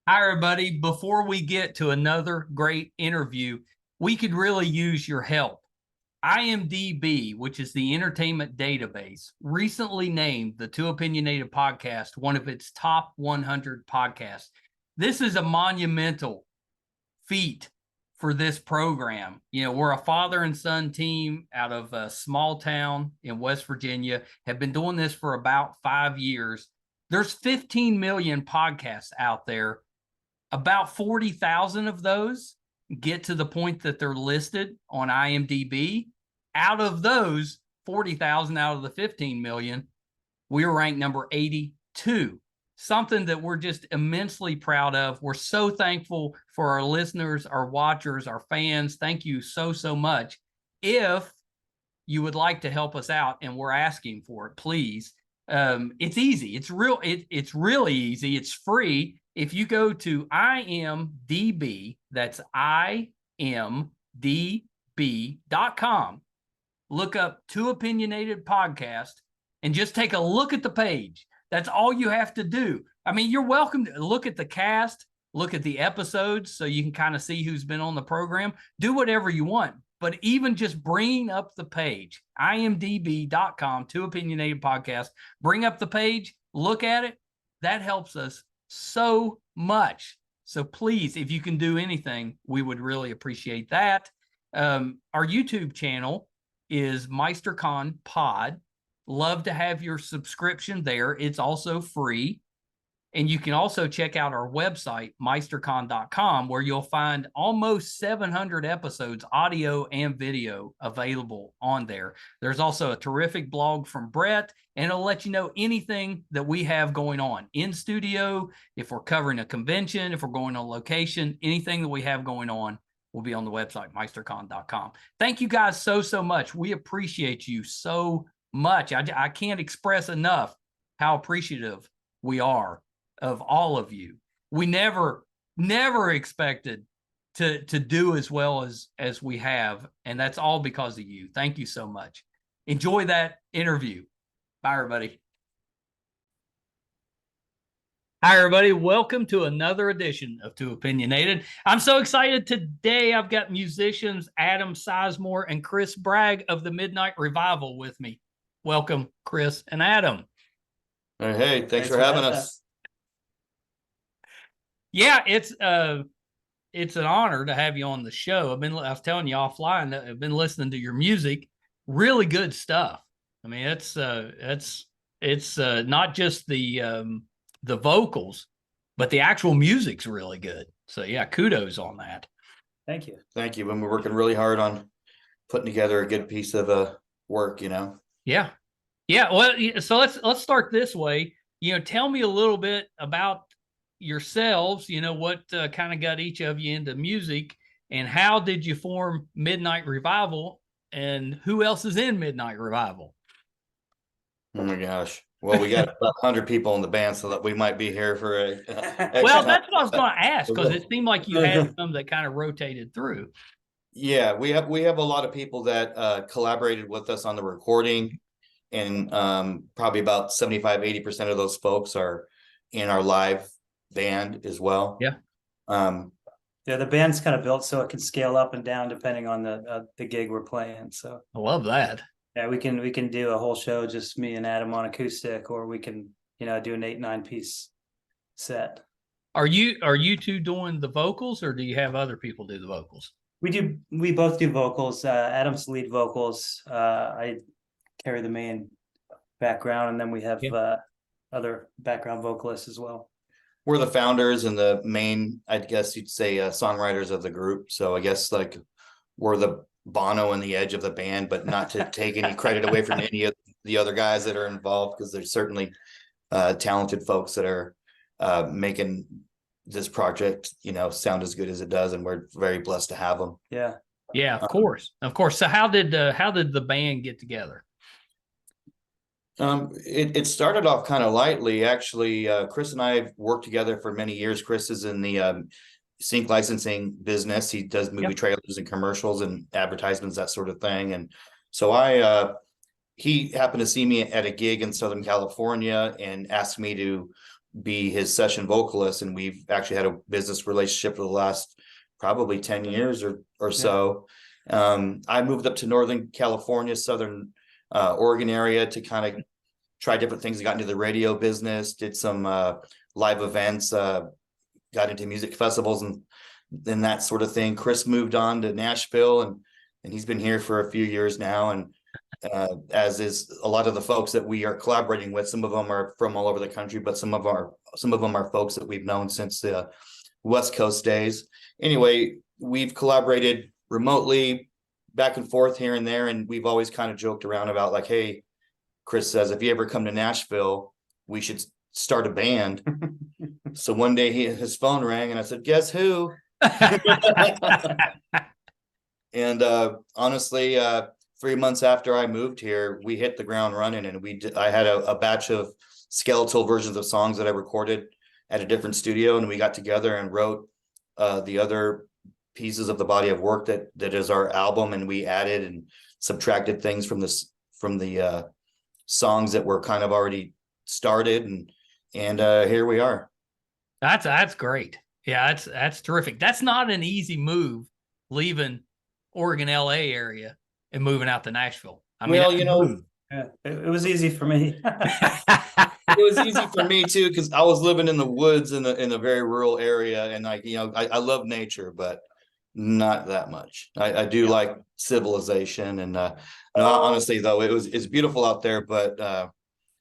Hi, everybody. Before we get to another great interview, we could really use your help. IMDb, which is the entertainment database, recently named the Too Opinionated podcast one of its top 100 podcasts. This is a monumental feat for this program. You know, we're a father and son team out of a small town in West Virginia, have been doing this for about 5 years. There's 15 million podcasts out there. About 40,000 of those get to the point that they're listed on IMDb. Out of those 40,000 out of the 15 million, we were ranked number 82. Something that we're just immensely proud of. We're so thankful for our listeners, our watchers, our fans. Thank you so, so much. If you would like to help us out, and we're asking for it, please. It's easy. It's really easy. It's free. If you go to IMDb, that's IMDb.com, look up Too Opinionated Podcast, and just take a look at the page. That's all you have to do. I mean, you're welcome to look at the cast, look at the episodes so you can kind of see who's been on the program. Do whatever you want. But even just bringing up the page, IMDb.com, Too Opinionated Podcast, bring up the page, look at it. That helps us so much. So please, if you can do anything, we would really appreciate that. Our YouTube channel is MeisterCon Pod. Love to have your subscription there. It's also free. And you can also check out our website, meistercon.com, where you'll find almost 700 episodes, audio and video, available on there. There's also a terrific blog from Brett, and it'll let you know anything that we have going on in studio, if we're covering a convention, if we're going on location, anything that we have going on will be on the website, meistercon.com. Thank you guys so, so much. We appreciate you so much. I can't express enough how appreciative we are of all of you. We never expected to do as well as we have, and that's all because of you. Thank you so much. Enjoy that interview. Bye, everybody. Hi, everybody. Welcome to another edition of Too Opinionated. I'm so excited today. I've got musicians Adam Sizemore and Chris Bragg of the Midnight Revival with me. Welcome, Chris and Adam. Hey, thanks for having us. Yeah, it's an honor to have you I was telling you offline that I've been listening to your music. Really good stuff. I mean, it's not just the vocals, but the actual music's really good. So yeah, kudos on that. Thank you. Thank you. When we're working really hard on putting together a good piece of work, Yeah. Well, so let's start this way. Tell me a little bit about yourselves. What kind of got each of you into music, and how did you form Midnight Revival, and who else is in Midnight Revival? Oh my gosh. Well, we got about 100 people in the band, so that we might be here for well, that's what I was going to ask, because it seemed like you had some that kind of rotated through. Yeah, we have a lot of people that collaborated with us on the recording, and probably about 75-80% of those folks are in our live band as well. Yeah. Yeah, the band's kind of built so it can scale up and down depending on the gig we're playing. So I love that. Yeah, we can do a whole show just me and Adam on acoustic, or we can do an 8-9 piece set. Are you two doing the vocals, or do you have other people do the vocals? We both do vocals. Adam's lead vocals. I carry the main background, and then we have other background vocalists as well. We're the founders and the main, I guess you'd say, songwriters of the group. So I guess like we're the Bono and the Edge of the band, but not to take any credit away from any of the other guys that are involved, because there's certainly talented folks that are making this project sound as good as it does, and we're very blessed to have them. Yeah, of course. So how did the band get together? It started off kind of lightly, actually. Chris and I have worked together for many years. Chris is in the sync licensing business. He does movie trailers and commercials and advertisements, that sort of thing. And so he happened to see me at a gig in Southern California and asked me to be his session vocalist, and we've actually had a business relationship for the last probably 10 years or so. I moved up to Northern California, Southern Oregon area to kind of try different things. I got into the radio business, did some live events, got into music festivals and that sort of thing. Chris moved on to Nashville, and he's been here for a few years now. And as is a lot of the folks that we are collaborating with. Some of them are from all over the country, but some of them are folks that we've known since the West Coast days. Anyway, we've collaborated remotely, back and forth here and there, and we've always kind of joked around about like, hey, Chris says, if you ever come to Nashville, we should start a band. So one day his phone rang, and I said, guess who? And honestly, 3 months after I moved here, we hit the ground running, and I had a batch of skeletal versions of songs that I recorded at a different studio, and we got together and wrote the other pieces of the body of work that is our album, and we added and subtracted things from the songs that were kind of already started, and here we are. That's great. Yeah, that's terrific. That's not an easy move, leaving Oregon, LA area and moving out to Nashville. I mean, well, yeah, it was easy for me. It was easy for me too, because I was living in the woods in a very rural area, and I love nature, but not that much. I do like civilization, and honestly though, it's beautiful out there, but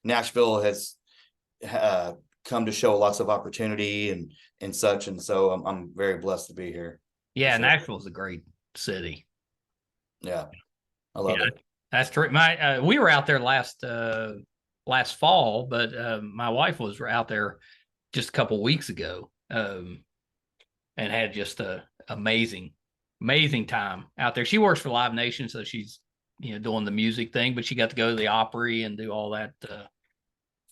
Nashville has come to show lots of opportunity and such, and so I'm very blessed to be here. Yeah, sure. Nashville's a great city. Yeah, I love it. That's true. We were out there last fall, but my wife was out there just a couple of weeks ago, and had just a amazing time out there. She works for Live Nation, so she's doing the music thing, but she got to go to the Opry and do all that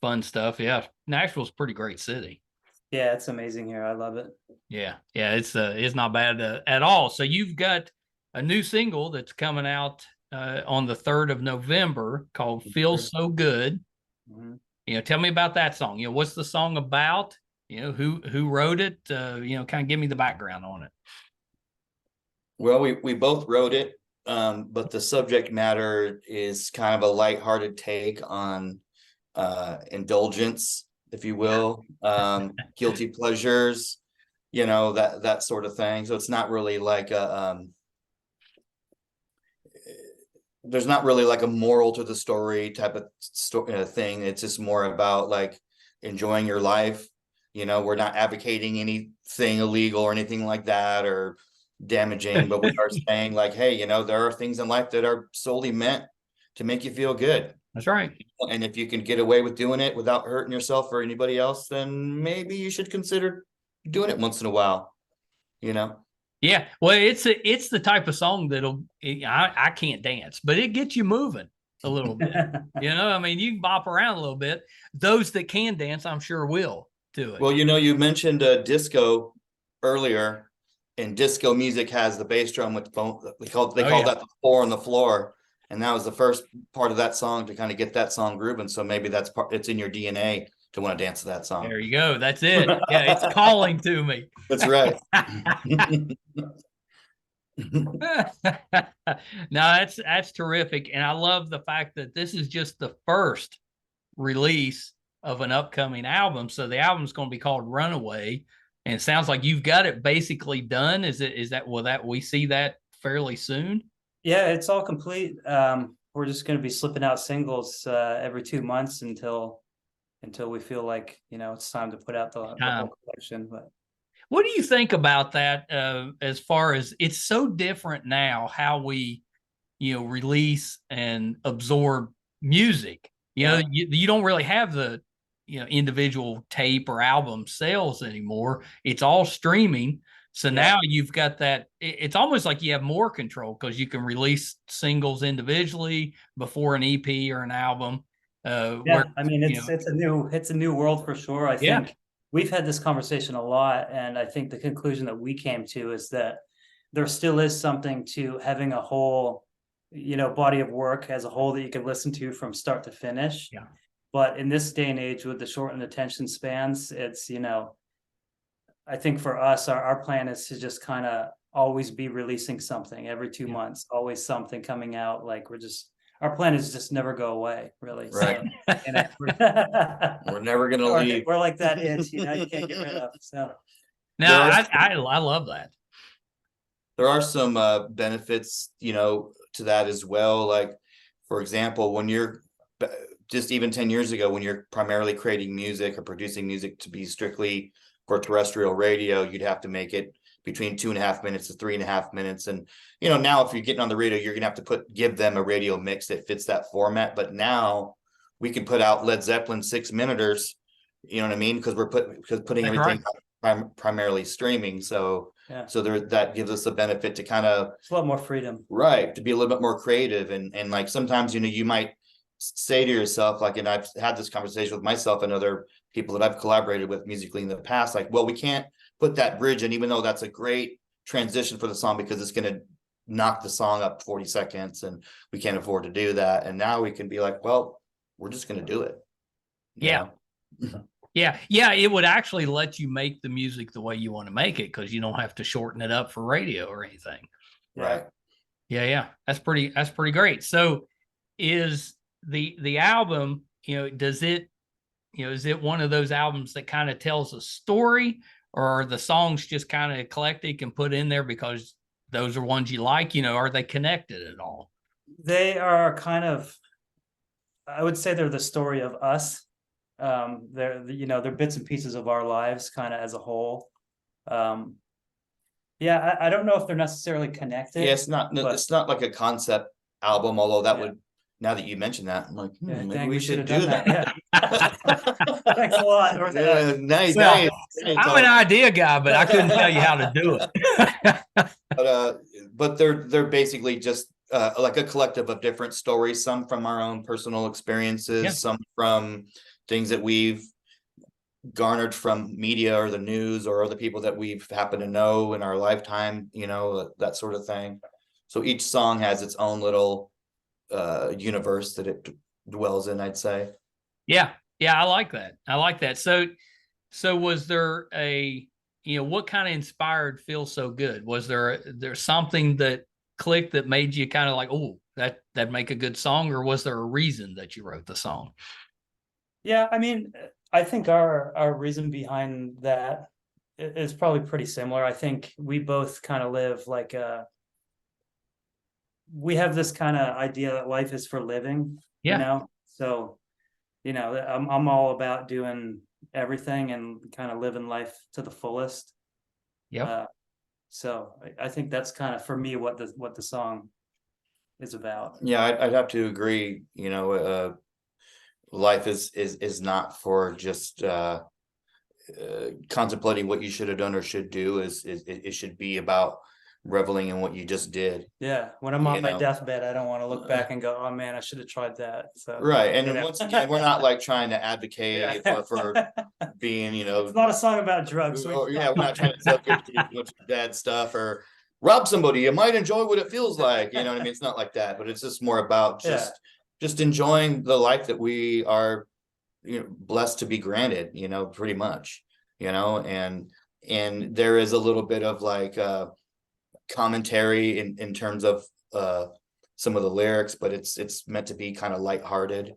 fun stuff. Yeah, Nashville's a pretty great city. Yeah, it's amazing here. I love it. Yeah, it's not bad at all. So you've got a new single that's coming out on the 3rd of November called "Feels So Good." Mm-hmm. Tell me about that song. What's the song about? Who wrote it? Kind of give me the background on it. Well, we both wrote it, but the subject matter is kind of a lighthearted take on indulgence, if you will, guilty pleasures, that sort of thing. So it's not really like there's not really like a moral to the story type of thing. It's just more about like enjoying your life. We're not advocating anything illegal or anything like that or damaging, but we are saying like, hey, there are things in life that are solely meant to make you feel good. That's right. And if you can get away with doing it without hurting yourself or anybody else, then maybe you should consider doing it once in a while, Yeah, well, it's the type of song I can't dance, but it gets you moving a little bit. You can bop around a little bit. Those that can dance, I'm sure will do it. Well, you mentioned disco earlier, and disco music has the bass drum with the bone. They call that the 4 on the floor, and that was the first part of that song to kind of get that song grooving. So maybe it's in your DNA to want to dance to that song. There you go. That's it. Yeah, it's calling to me. That's right. No, that's terrific. And I love the fact that this is just the first release of an upcoming album. So the album's going to be called Runaway. And it sounds like you've got it basically done. Will we see that fairly soon? Yeah, it's all complete. We're just going to be slipping out singles every 2 months until we feel like it's time to put out the whole collection. But what do you think about that? As far as it's so different now, how we release and absorb music. You don't really have the individual tape or album sales anymore. It's all streaming. So now you've got that. It's almost like you have more control because you can release singles individually before an EP or an album. It's a new world for sure. I think we've had this conversation a lot, and I think the conclusion that we came to is that there still is something to having a whole, body of work as a whole that you can listen to from start to finish. Yeah. But in this day and age with the shortened attention spans, it's, I think for us, our plan is to just kind of always be releasing something every 2 months, always something coming out. Like our plan is just never go away, really. Right. So, We're never gonna leave. we're like that itch, you can't get rid of. So No, I love that. There are some benefits, to that as well. Like, for example, when you're just even 10 years ago, when you're primarily creating music or producing music to be strictly for terrestrial radio, you'd have to make it between 2.5 minutes to 3.5 minutes. And, now if you're getting on the radio, you're going to have to give them a radio mix that fits that format. But now we can put out Led Zeppelin 6-minuters, you know what I mean? Because putting That's everything primarily streaming. So that gives us a benefit to kind of, it's a lot more freedom, right, to be a little bit more creative. And like sometimes, you might say to yourself, like, and I've had this conversation with myself and other people that I've collaborated with musically in the past, like, well, we can't put that bridge in, even though that's a great transition for the song, because it's going to knock the song up 40 seconds and we can't afford to do that. And now we can be like, well, we're just going to do it. Yeah. Yeah. It would actually let you make the music the way you want to make it, because you don't have to shorten it up for radio or anything. Right. Yeah. That's pretty great. So is the album, does it, is it one of those albums that kind of tells a story, or are the songs just kind of eclectic and put in there because those are ones you like? Are they connected at all? They are kind of, I would say they're the story of us. They're bits and pieces of our lives kind of as a whole. I don't know if they're necessarily connected. Yeah, it's not like a concept album, although that would, now that you mentioned that, I'm like, maybe we should do that. Yeah. Thanks a lot. Nice. I'm an idea guy, but I couldn't tell you how to do it. But they're basically just like a collective of different stories, some from our own personal experiences, some from things that we've garnered from media or the news or other people that we've happened to know in our lifetime, that sort of thing. So each song has its own little universe that it dwells in, I'd say. Yeah, I like that. So was there what kind of inspired Feel So Good? Was there something that clicked that made you kind of like, oh, that'd make a good song? Or was there a reason that you wrote the song? Yeah, I mean, I think our reason behind that is probably pretty similar. I think we both kind of live like we have this kind of idea that life is for living, So, I'm all about doing everything and kind of living life to the fullest. Yeah. So I think that's kind of for me what the song is about. Yeah, I'd have to agree. Life is not for just contemplating what you should have done or should do. It should be about reveling in what you just did. Yeah, when I'm on my deathbed, I don't want to look back and go, oh man, I should have tried that. So right. And once again, we're not like trying to advocate for being, it's not a song about drugs. We're not trying to tell you bad stuff or rob somebody. You might enjoy what it feels like. You know what I mean? It's not like that, but it's just more about just enjoying the life that we are, blessed to be granted, pretty much, and there is a little bit of like commentary in terms of some of the lyrics, but it's meant to be kind of lighthearted.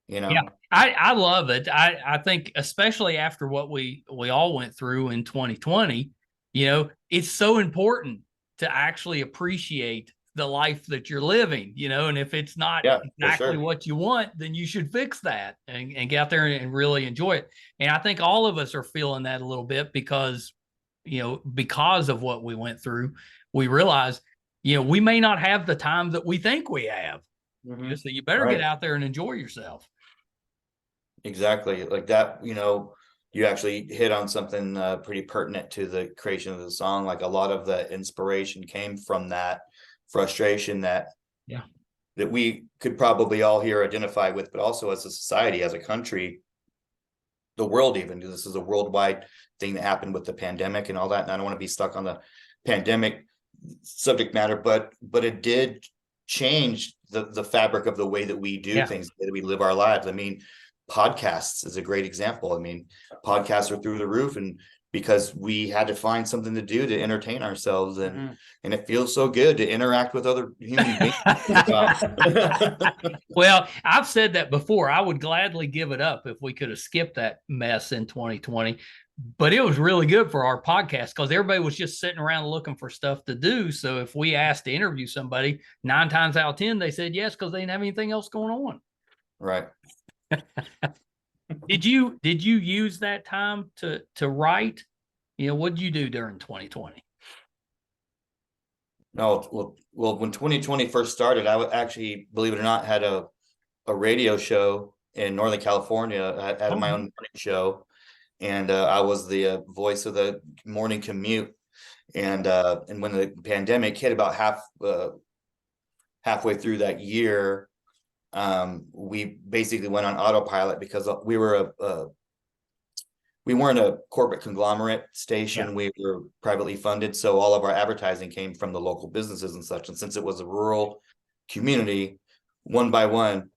Yeah, I love it. I think especially after what we all went through in 2020, it's so important to actually appreciate the life that you're living, and if it's not exactly what you want, then you should fix that and get out there and really enjoy it. And I think all of us are feeling that a little bit because of what we went through, we realize, we may not have the time that we think we have. Mm-hmm. So you better get out there and enjoy yourself. Exactly. Like that, you actually hit on something pretty pertinent to the creation of the song. Like a lot of the inspiration came from that frustration that we could probably all here identify with, but also as a society, as a country, the world, even this is a worldwide thing that happened with the pandemic and all that. And I don't want to be stuck on the pandemic subject matter, but it did change the fabric of the way that we do things, that we live our lives. I mean, podcasts is a great example. I mean, podcasts are through the roof, and because we had to find something to do to entertain ourselves, and it feels so good to interact with other human beings. Well, I've said that before. I would gladly give it up if we could have skipped that mess in 2020. But it was really good for our podcast because everybody was just sitting around looking for stuff to do. So if we asked to interview somebody, 9 times out of 10, they said yes because they didn't have anything else going on. Right. Did you use that time to write? What did you do during 2020? No, well, when 2020 first started, I would actually, believe it or not, had a radio show in Northern California. I had my own morning show, and I was the voice of the morning commute. And when the pandemic hit, about halfway through that year, we basically went on autopilot because we weren't a corporate conglomerate station. We were privately funded, so all of our advertising came from the local businesses and such. And since it was a rural community, one by one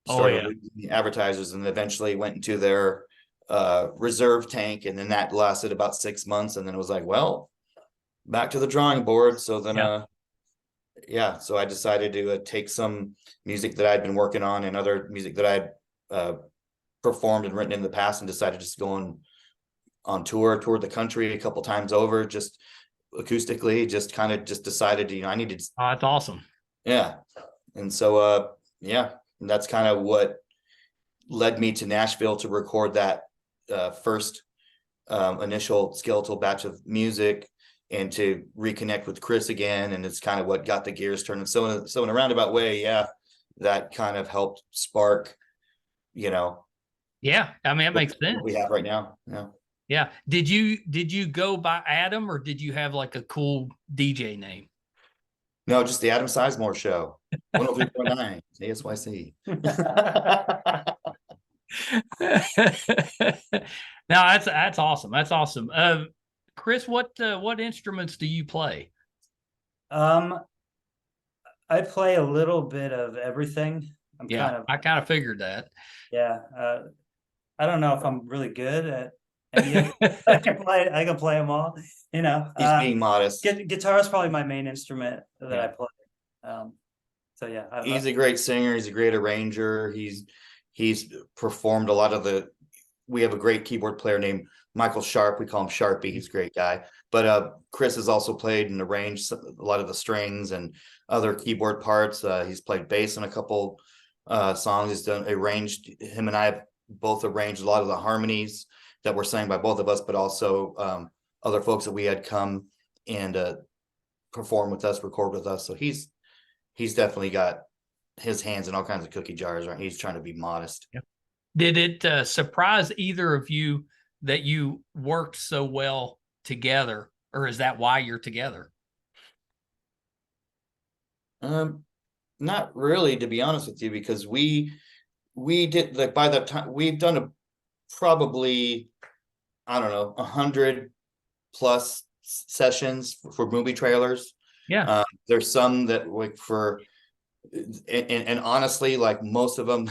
started losing advertisers, and eventually went into their reserve tank. And then that lasted about 6 months, and then it was like, well, back to the drawing board. So then so I decided to take some music that I'd been working on and other music that I'd performed and written in the past, and decided just going on tour, toured the country a couple times over, just acoustically, just decided, I needed. Oh, that's awesome. Yeah. And so, that's kind of what led me to Nashville to record that first initial skeletal batch of music, and to reconnect with Chris again. And it's kind of what got the gears turning. So in a roundabout way, that kind of helped spark, Yeah, I mean, that makes sense. What we have right now. Yeah. Did you go by Adam, or did you have like a cool DJ name? No, just the Adam Sizemore Show. 103.9 ASYC. No, that's awesome. That's awesome. Chris, what instruments do you play? I play a little bit of everything. I kind of figured that. Yeah. I don't know if I'm really good at any of it. I can play them all. He's being modest. Guitar is probably my main instrument that I play. He's a great singer. He's a great arranger. He's performed a lot of we have a great keyboard player named Michael Sharp. We call him Sharpie. He's a great guy. But Chris has also played and arranged a lot of the strings and other keyboard parts. He's played bass on a couple songs. He's arranged. Him and I have both arranged a lot of the harmonies that were sang by both of us, but also other folks that we had come and perform with us, record with us. So he's definitely got his hands in all kinds of cookie jars. Right? He's trying to be modest. Yep. Did it surprise either of you that you worked so well together, or is that why you're together? Not really, to be honest with you, because we did, like, by the time we've done probably, I don't know, 100 plus sessions for movie trailers. Yeah. There's some that and honestly, like, most of them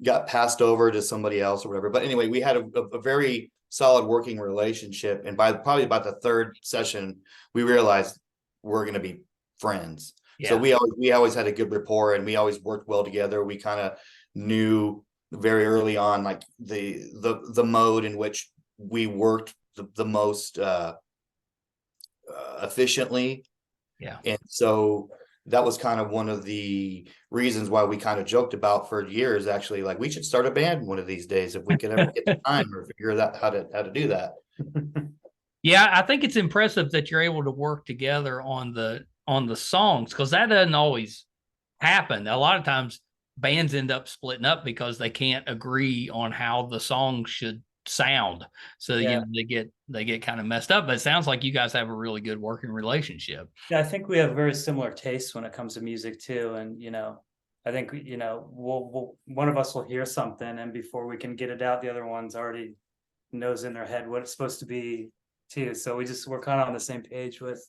got passed over to somebody else or whatever. But anyway, we had a very solid working relationship. And by probably about the third session, we realized we're going to be friends. Yeah. So we always had a good rapport, and we always worked well together. We kind of knew very early on, like, the mode in which we worked the most efficiently. Yeah. And so that was kind of one of the reasons why we kind of joked about for years, actually, like, we should start a band one of these days if we could ever get the time or figure out how to do that. Yeah, I think it's impressive that you're able to work together on the songs, because that doesn't always happen. A lot of times bands end up splitting up because they can't agree on how the song should sound. So they get kind of messed up. But it sounds like you guys have a really good working relationship. Yeah, I think we have very similar tastes when it comes to music too. And I think we'll one of us will hear something, and before we can get it out, the other one's already knows in their head what it's supposed to be too. So we're kind of on the same page with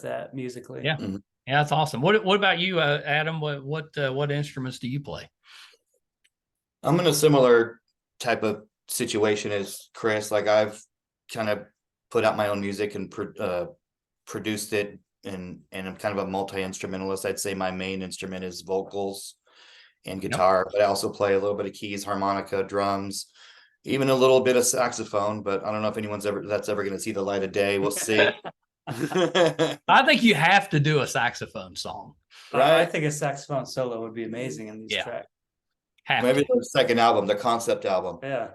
that musically. Yeah. Mm-hmm. Yeah, that's awesome. What about you, Adam? What instruments do you play? I'm in a similar type of situation as Chris. Like I've kind of put out my own music and produced it, and I'm kind of a multi-instrumentalist. I'd say my main instrument is vocals and guitar, but I also play a little bit of keys, harmonica, drums, even a little bit of saxophone. But I don't know if anyone's ever going to see the light of day. We'll see. I think you have to do a saxophone song. I think a saxophone solo would be amazing in these tracks. Maybe the second album, the concept album. Yeah.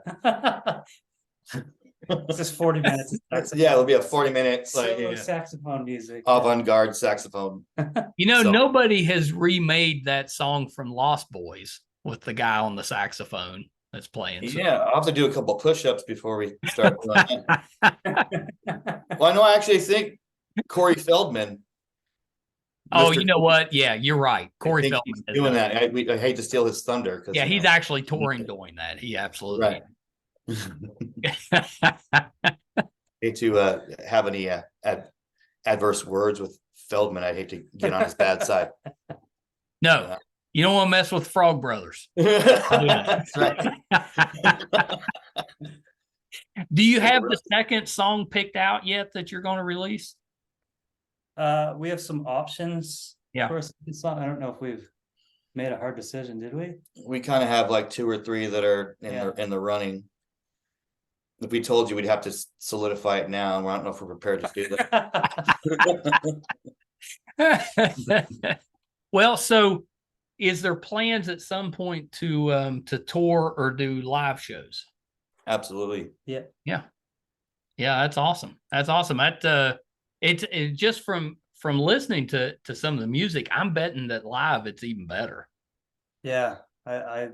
It's just 40 minutes. Yeah, it'll be a 40-minute saxophone music. Avant-garde saxophone. Nobody has remade that song from Lost Boys with the guy on the saxophone that's playing. So. Yeah, I'll have to do a couple push-ups before we start doing that. Well, I know, I actually think Corey Feldman. Oh, you know what? Yeah, you're right. Corey Feldman is doing that. I hate to steal his thunder. Yeah, he's actually touring doing that. He absolutely. Right. Hate to have any adverse words with Feldman. I'd hate to get on his bad side. No, you don't want to mess with Frog Brothers. That's right. Do you have the second song picked out yet that you're going to release? We have some options. Yeah. For a second song. I don't know if we've made a hard decision, did we? We kind of have like 2 or 3 that are in the running. If we told you, we'd have to solidify it now, and I don't know if we're prepared to do that. Well, so is there plans at some point to tour or do live shows? Absolutely. Yeah. That's awesome. That it's just from listening to some of the music, I'm betting that live it's even better. Yeah, I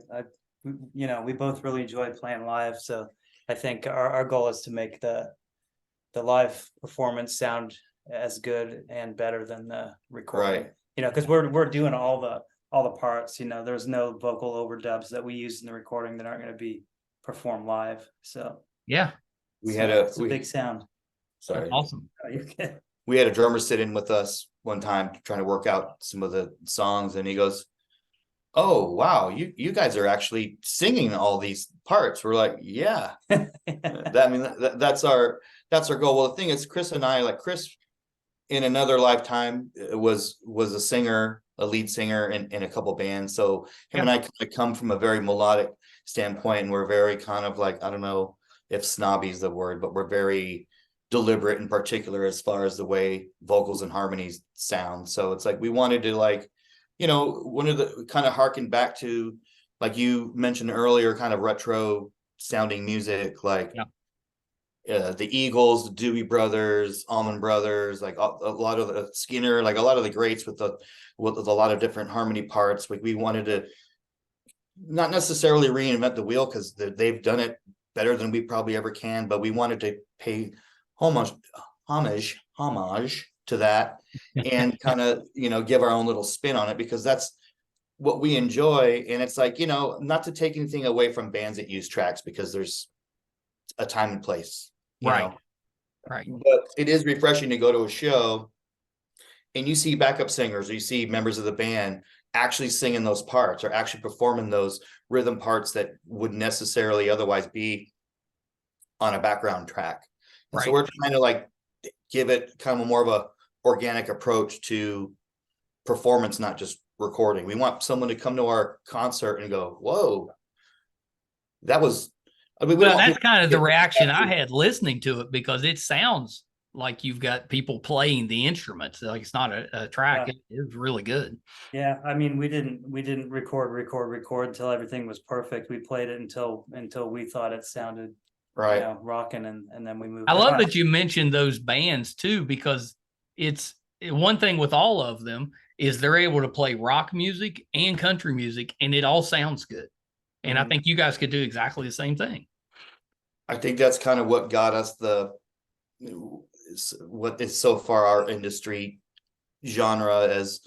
we both really enjoy playing live, so I think our goal is to make the live performance sound as good and better than the recording. Right. Because we're doing all the parts. There's no vocal overdubs that we use in the recording that aren't going to be performed live. So yeah, it's a big sound. Sorry. That's awesome. We had a drummer sit in with us one time trying to work out some of the songs, and he goes, "Oh wow, you guys are actually singing all these parts." We're like, "Yeah." That's our goal. Well, the thing is, Chris and I, like Chris in another lifetime was a singer, a lead singer in a couple bands. So him and I kind of come from a very melodic standpoint, and we're very kind of like, I don't know if snobby is the word, but we're very deliberate and particular as far as the way vocals and harmonies sound. So it's like we wanted to one of the kind of harken back to, like you mentioned earlier, kind of retro sounding music, like the Eagles, the Doobie Brothers, Allman Brothers, like a lot of the Skinner, like a lot of the greats with a lot of different harmony parts. Like we wanted to not necessarily reinvent the wheel, because they've done it better than we probably ever can, but we wanted to pay homage to that and kind of give our own little spin on it, because that's what we enjoy. And it's like, not to take anything away from bands that use tracks, because there's a time and place, right but it is refreshing to go to a show and you see backup singers, or you see members of the band actually singing those parts, or actually performing those rhythm parts that would necessarily otherwise be on a background track. And so we're trying to like give it kind of more of a organic approach to performance, not just recording. We want someone to come to our concert and go, "Whoa, that was." That's kind of the reaction I had listening to it, because it sounds like you've got people playing the instruments. Like it's not a track. Yeah. It was really good. Yeah, I mean, we didn't record until everything was perfect. We played it until we thought it sounded rocking, and then we moved. I love that you mentioned those bands too, because it's one thing with all of them is they're able to play rock music and country music, and it all sounds good. And I think you guys could do exactly the same thing. I think that's kind of what got us what is so far our industry genre as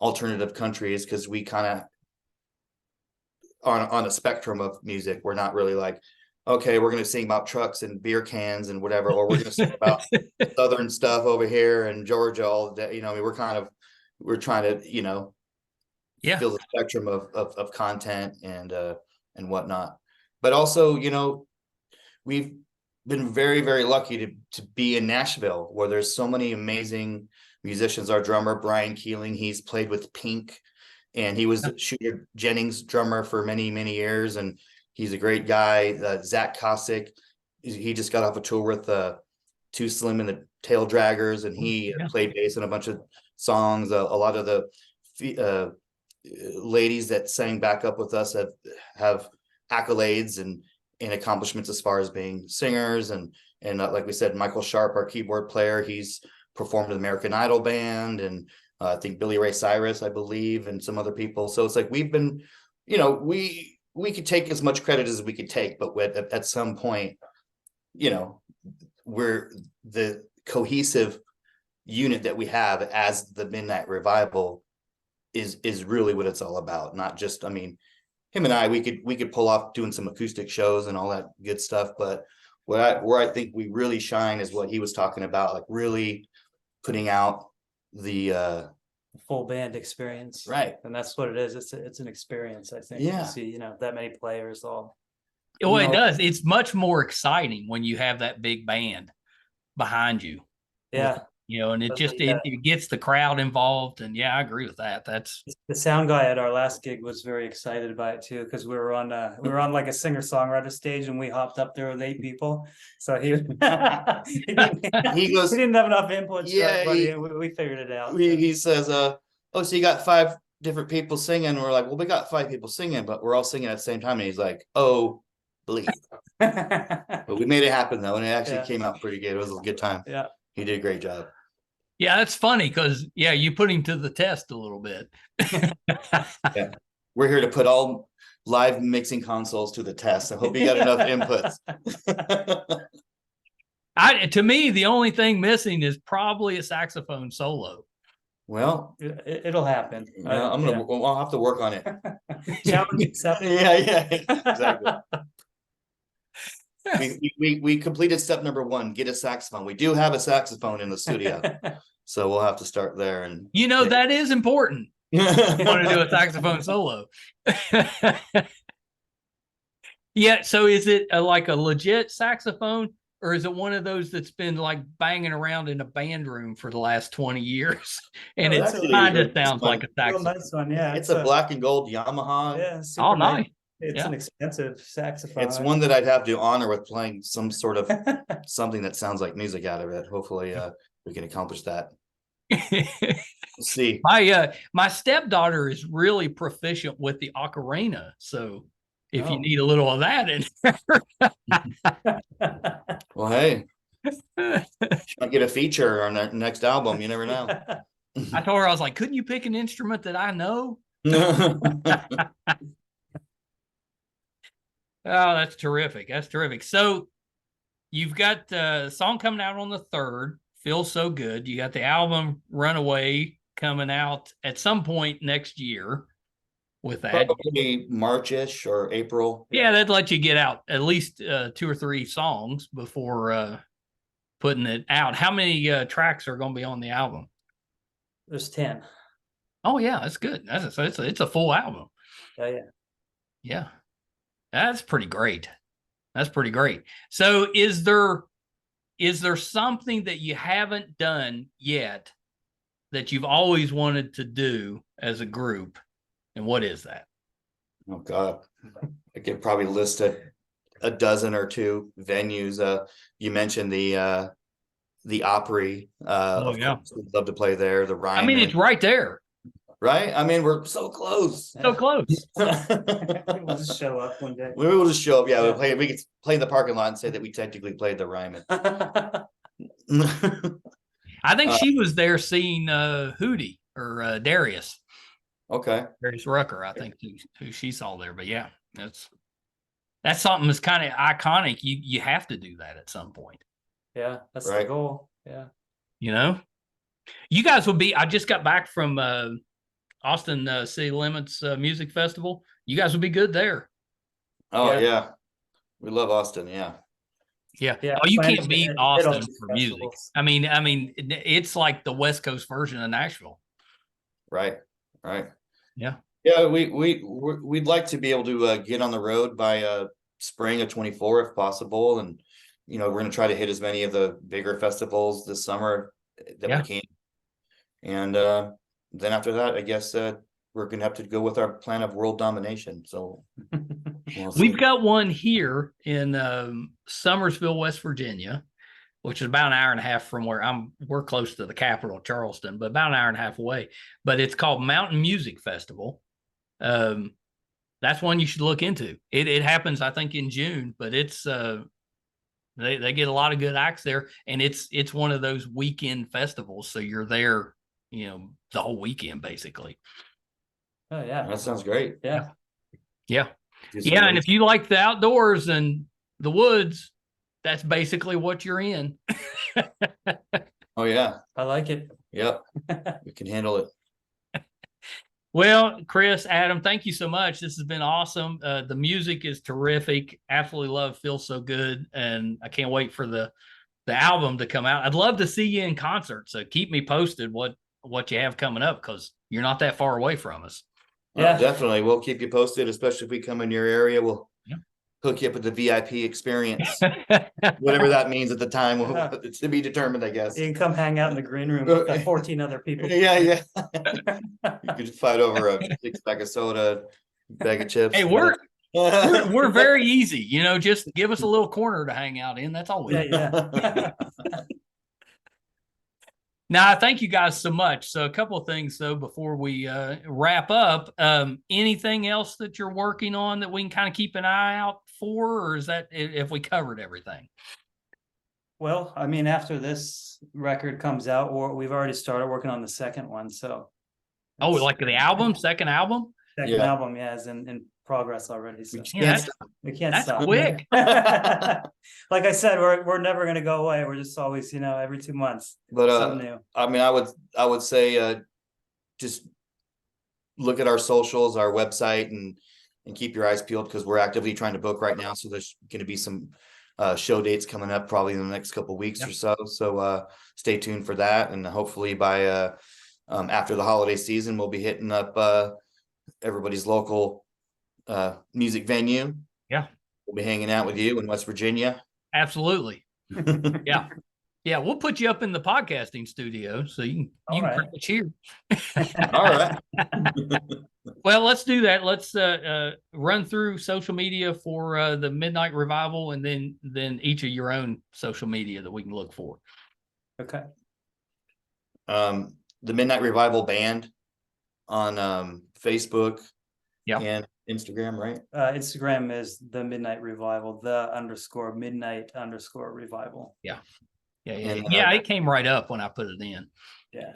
alternative country, is because we kind of on a spectrum of music. We're not really like, okay, we're going to sing about trucks and beer cans and whatever, or we're going to sing about Southern stuff over here in Georgia all day. We're trying to, feel the spectrum of content and whatnot. But also, you know, we've been very, very lucky to be in Nashville, where there's so many amazing musicians. Our drummer, Brian Keeling, he's played with Pink, and he was Shooter Jennings' drummer for many, many years. And he's a great guy. Zach Kosick, he just got off a tour with Too Slim and the Tail Draggers, and he played bass in a bunch of songs. A lot of the ladies that sang back up with us have accolades and accomplishments as far as being singers. And like we said, Michael Sharp, our keyboard player, he's performed with American Idol band, and I think Billy Ray Cyrus, I believe, and some other people. So it's like we've been, you know, we could take as much credit as we could take, but at some point, you know, we're the cohesive unit that we have as the Midnight Revival is really what it's all about. Not just, I mean, him and I, we could pull off doing some acoustic shows and all that good stuff, but where I think we really shine is what he was talking about, like really putting out the full band experience. Right. And that's what it is. It's an experience, I think. Yeah. To see, you know, that many players all. Well, it does. It's much more exciting when you have that big band behind you. Yeah. You know, and it gets the crowd involved. And yeah, I agree with that. That's the sound guy at our last gig was very excited by it too, because we were on like a singer-songwriter stage, and we hopped up there with 8 people. So he he didn't have enough input. Yeah, but we figured it out. He says, "Oh, so you got 5 different people singing?" And we're like, "Well, we got 5 people singing, but we're all singing at the same time." And he's like, "Oh, bleep." But we made it happen though, and it actually came out pretty good. It was a good time. Yeah, he did a great job. Yeah, that's funny because you put him to the test a little bit. Yeah, we're here to put all live mixing consoles to the test. I hope you got enough inputs. To me, the only thing missing is probably a saxophone solo. Well, it'll happen. I'll have to work on it. Challenge accepted. Yeah, exactly. We completed step number 1, get a saxophone. We do have a saxophone in the studio, so we'll have to start there. And you know, that is important. You want to do a saxophone solo. Yeah, so is it like a legit saxophone, or is it one of those that's been like banging around in a band room for the last 20 years and it kind of sounds like a saxophone? Nice one, yeah. It's a black and gold Yamaha. Yeah, oh, nice. It's an expensive saxophone. It's one that I'd have to honor with playing some sort of something that sounds like music out of it. Hopefully we can accomplish that. We'll see. My stepdaughter is really proficient with the ocarina, so if you need a little of that in well, hey, she might get a feature on their next album. You never know. I told her, I was like, couldn't you pick an instrument that I know? Oh, that's terrific. That's terrific. So you've got a song coming out on the 3rd, Feels So Good. You got the album Runaway coming out at some point next year with that. Probably March-ish or April. Yeah, that'd let you get out at least 2 or 3 songs before putting it out. How many tracks are going to be on the album? There's 10. Oh, yeah, that's good. It's a full album. Oh, yeah. Yeah. That's pretty great. That's pretty great. So is there something that you haven't done yet that you've always wanted to do as a group? And what is that? Oh God. I could probably list a dozen or 2 venues. You mentioned the Opry. Oh, yeah. We'd love to play there. The Ryman. I mean, it's right there. Right? I mean, we're so close. So close. We'll just show up one day. We will just show up. Yeah, we could play in the parking lot and say that we technically played the Ryman. I think she was there seeing Hootie or Darius. Okay. Darius Rucker, I think, who she saw there. But yeah, that's something that's kind of iconic. You have to do that at some point. Yeah, that's the goal. Yeah. You know, you guys will be. I just got back from Austin City Limits Music Festival. You guys will be good there. Oh yeah. We love Austin. Yeah. Yeah. Oh, you can't beat Austin for music. I mean, it's like the West Coast version of Nashville. Right. Yeah. Yeah, we'd like to be able to get on the road by spring of 24 if possible, and we're going to try to hit as many of the bigger festivals this summer that we can. And then after that, I guess we're going to have to go with our plan of world domination. So we've got one here in Summersville, West Virginia, which is about an hour and a half from where we're close to the capital, Charleston, but about an hour and a half away. But it's called Mountain Music Festival. That's one you should look into. It happens, I think, in June, but it's they get a lot of good acts there, and it's one of those weekend festivals, so you're there, the whole weekend basically. Oh yeah, that sounds great. Yeah. And if you like the outdoors and the woods, that's basically what you're in. Oh yeah, I like it. Yep, we can handle it. Well, Chris, Adam, thank you so much. This has been awesome. The music is terrific. Absolutely love Feels So Good. And I can't wait for the album to come out. I'd love to see you in concert. So keep me posted what you have coming up, because you're not that far away from us. Yeah, definitely. We'll keep you posted, especially if we come in your area. We'll hook you up with the VIP experience, whatever that means at the time. It's to be determined, I guess. You can come hang out in the green room with 14 other people. Yeah. You could fight over a 6-pack of soda, bag of chips. Hey, we're very easy. Just give us a little corner to hang out in. That's all we need. Yeah. Now, thank you guys so much. So a couple of things, though, before we wrap up. Anything else that you're working on that we can kind of keep an eye out for, or is that if we covered everything? Well, I mean, after this record comes out, we've already started working on the second one. So, like the album, second album? Second album, is in progress already. So we can't that's stop. Quick. Like I said, we're never going to go away. We're just always, every 2 months. But something new. I mean, I would say just look at our socials, our website, and keep your eyes peeled, because we're actively trying to book right now. So there's going to be some show dates coming up probably in the next couple of weeks or so. So stay tuned for that, and hopefully by after the holiday season, we'll be hitting up everybody's local music venue. Yeah, we'll be hanging out with you in West Virginia. Absolutely. Yeah, we'll put you up in the podcasting studio so you can cheer. All right. Well, let's do that. Let's run through social media for the Midnight Revival, and then each of your own social media that we can look for. Okay. The Midnight Revival Band on Facebook and Instagram, right? Instagram is the Midnight Revival, _midnight_revival. Yeah. It came right up when I put it in. Yeah.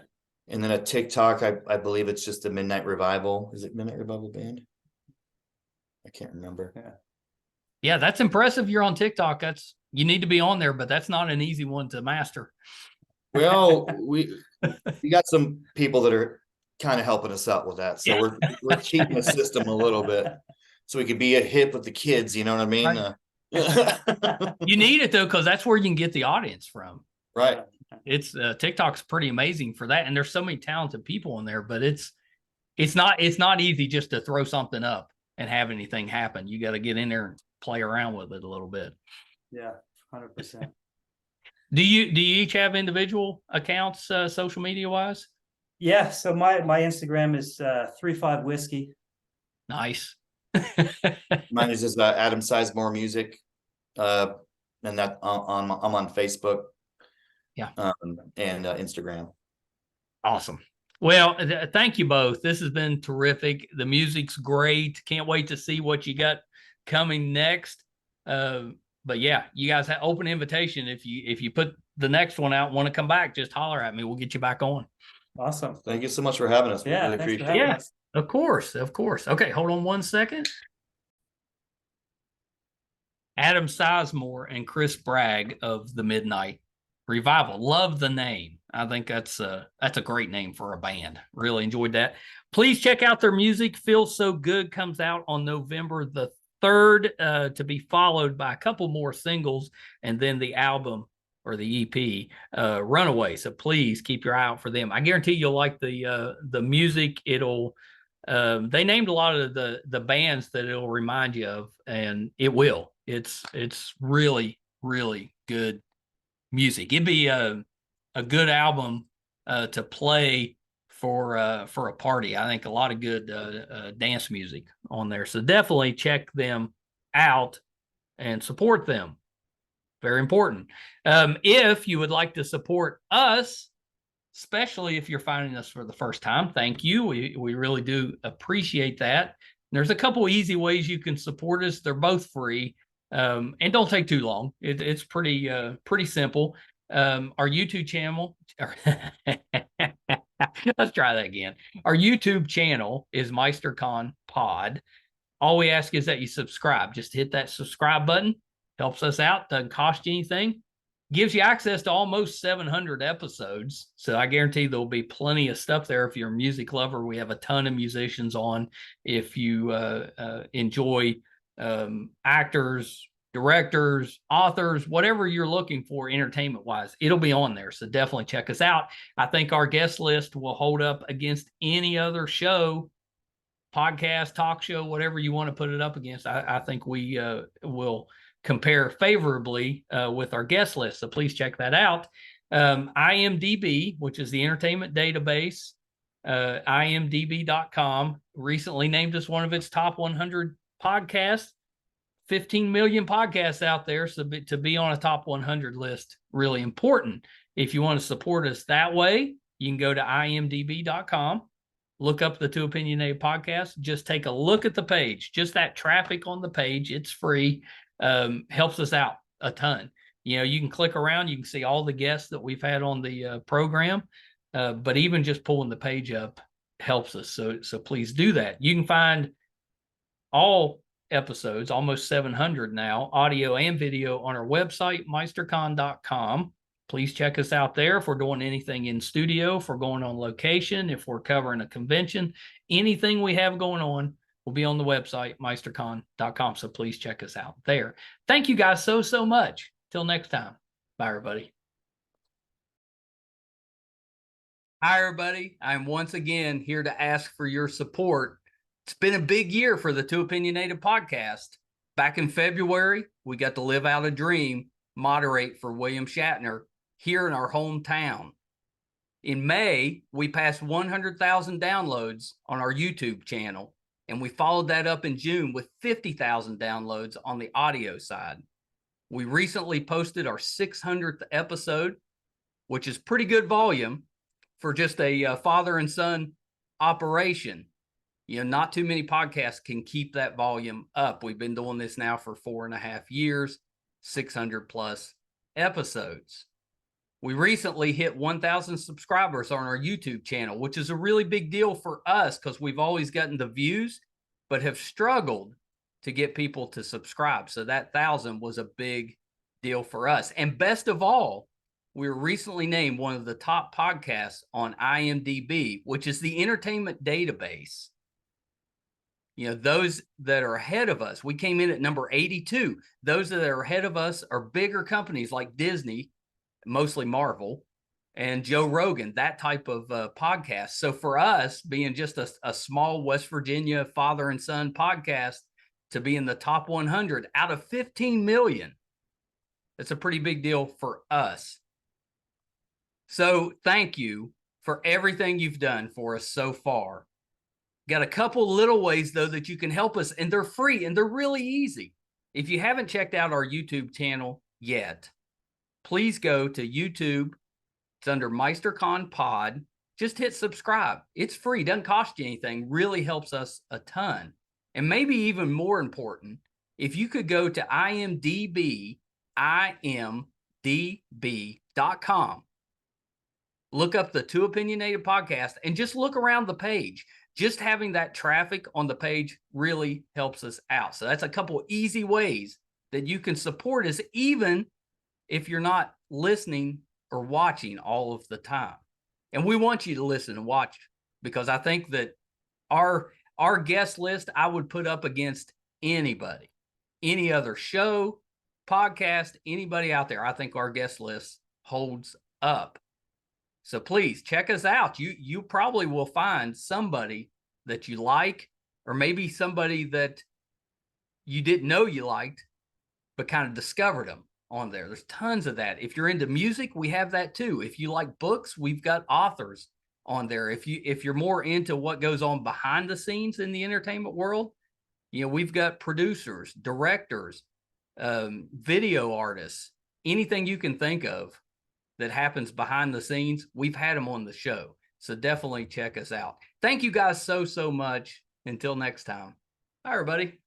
And then a TikTok, I believe it's just the Midnight Revival. Is it Midnight Revival Band? I can't remember. Yeah, that's impressive. You're on TikTok. You need to be on there, but that's not an easy one to master. Well, we got some people that are kind of helping us out with that. So we're cheating the system a little bit, so we could be a hip with the kids. You know what I mean? Right. You need it though, because that's where you can get the audience from. Right. It's TikTok's pretty amazing for that, and there's so many talented people in there. But it's not easy just to throw something up and have anything happen. You got to get in there and play around with it a little bit. Yeah, 100%. Do you each have individual accounts, social media wise? Yeah. So my Instagram is 35 whiskey. Nice. Mine is just Adam Sizemore Music, and that I'm on Facebook. Yeah. And Instagram. Awesome. Well, thank you both. This has been terrific. The music's great. Can't wait to see what you got coming next. But yeah, you guys have open invitation. If you put the next one out, want to come back, just holler at me. We'll get you back on. Awesome. Thank you so much for having us. Yeah. We really appreciate it. Yeah, of course. Okay, hold on 1 second. Adam Sizemore and Chris Bragg of the Midnight Revival. Love the name. I think that's a great name for a band. Really enjoyed that. Please check out their music. Feels So Good comes out on November the 3rd, to be followed by a couple more singles, and then the album or the EP, Runaway. So please keep your eye out for them. I guarantee you'll like the music. It'll They named a lot of the bands that it'll remind you of, and it will. It's really, really good music. It'd be a good album to play for a party. I think a lot of good dance music on there. So definitely check them out and support them. Very important. If you would like to support us, especially if you're finding us for the first time, thank you. We really do appreciate that. There's a couple easy ways you can support us. They're both free, and don't take too long. It's pretty simple. Our YouTube channel. Let's try that again. Our YouTube channel is MeisterCon Pod. All we ask is that you subscribe. Just hit that subscribe button. Helps us out. Doesn't cost you anything. Gives you access to almost 700 episodes. So I guarantee there'll be plenty of stuff there. If you're a music lover, we have a ton of musicians on. If you enjoy actors, directors, authors, whatever you're looking for entertainment wise, it'll be on there. So definitely check us out. I think our guest list will hold up against any other show, podcast, talk show, whatever you want to put it up against. I think we will compare favorably with our guest list. So please check that out. IMDb, which is the entertainment database, imdb.com, recently named us one of its top 100 podcasts. 15 million podcasts out there. So to be on a top 100 list, really important. If you want to support us that way, you can go to imdb.com, look up the Too Opinionated podcast, just take a look at the page, just that traffic on the page. It's free. Helps us out a ton. You know, you can click around, you can see all the guests that we've had on the program, but even just pulling the page up helps us. So please do that. You can find all episodes, almost 700 now, audio and video, on our website, meistercon.com. Please check us out there. If we're doing anything in studio, if we're going on location, if we're covering a convention, anything we have going on will be on the website, meistercon.com. So please check us out there. Thank you guys so much. Till next time. Bye, everybody. Hi, everybody. I'm once again here to ask for your support. It's been a big year for the Too Opinionated podcast. Back in February, we got to live out a dream, moderate for William Shatner here in our hometown. In May, we passed 100,000 downloads on our YouTube channel. And we followed that up in June with 50,000 downloads on the audio side. We recently posted our 600th episode, which is pretty good volume for just a father and son operation. You know, not too many podcasts can keep that volume up. We've been doing this now for 4.5 years, 600 plus episodes. We recently hit 1,000 subscribers on our YouTube channel, which is a really big deal for us because we've always gotten the views, but have struggled to get people to subscribe. So that 1,000 was a big deal for us. And best of all, we were recently named one of the top podcasts on IMDb, which is the entertainment database. You know, those that are ahead of us, we came in at number 82. Those that are ahead of us are bigger companies like Disney, mostly Marvel, and Joe Rogan, that type of podcast. So for us, being just a small West Virginia father and son podcast, to be in the top 100 out of 15 million, it's a pretty big deal for us. So thank you for everything you've done for us so far. Got a couple little ways, though, that you can help us, and they're free, and they're really easy. If you haven't checked out our YouTube channel yet, please go to YouTube. It's under MeisterCon Pod. Just hit subscribe. It's free. Doesn't cost you anything. Really helps us a ton. And maybe even more important, if you could go to IMDb, imdb.com, look up the Too Opinionated podcast, and just look around the page. Just having that traffic on the page really helps us out. So that's a couple easy ways that you can support us, even if you're not listening or watching all of the time. And we want you to listen and watch, because I think that our guest list, I would put up against anybody, any other show, podcast, anybody out there. I think our guest list holds up. So please check us out. You probably will find somebody that you like, or maybe somebody that you didn't know you liked, but kind of discovered them on there. There's tons of that. If you're into music, we have that too. If you like books, we've got authors on there. If you're more into what goes on behind the scenes in the entertainment world, we've got producers, directors, video artists, anything you can think of that happens behind the scenes, we've had them on the show. So definitely check us out. Thank you guys so much. Until next time. Bye, everybody.